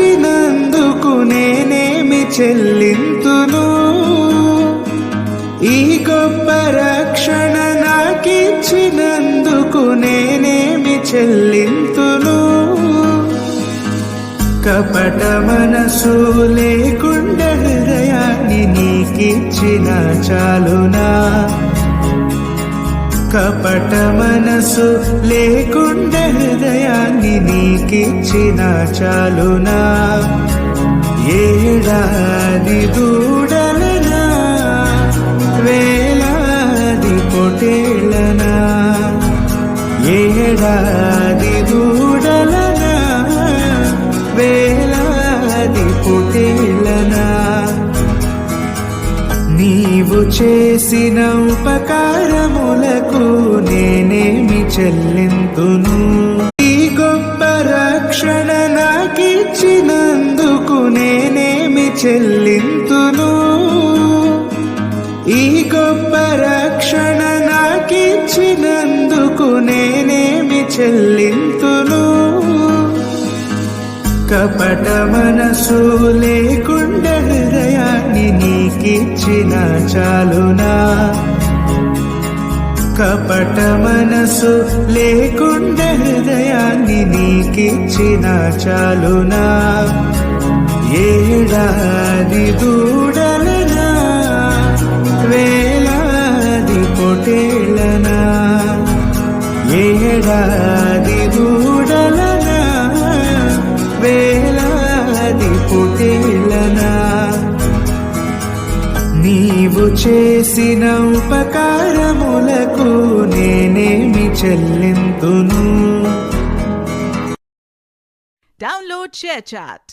నాకిచ్చినందుకు నేనేమి చెల్లింతును? ఈ గొప్ప రక్షణ నాకిచ్చినందుకు నేనేమి చెల్లింతును? కపట మనసు లేకుండా హృదయాన్ని నీకిచ్చిన చాలునా? కపట మనసు లేకుండా హృదయాన్ని నీకిచ్చిన చాలునా? ఏడాది దూడలనా, వేలాది పొటేళ్ళనా? ఏడాది దూడలనా, వేలాది పొటేళ్ళనా? నీవు చేసిన ఉపకారములకు నేనేమి చెల్లింతును? ఈ గొప్ప రక్షణ నాకిచ్చినందుకు నేనేమి చెల్లింతును? ఈ గొప్ప రక్షణ నాకిచ్చినందుకు నేనేమి చెల్లింతును? కపట మనసు లేకుండా హృదయాన్ని నీకిచ్చిన చాలునా? కపట మనసు లేకుండా హృదయాన్ని నీకిచ్చిన చాలునా? ఏడాది దూడలనా, వేలాది పొటేళ్ళనా? ఏడాది దూడలనా, వేలాది పొటేళ్ళనా? నీవు చేసిన ఉపకారములకు నేనేమి చెల్లింతును? Download ShareChat.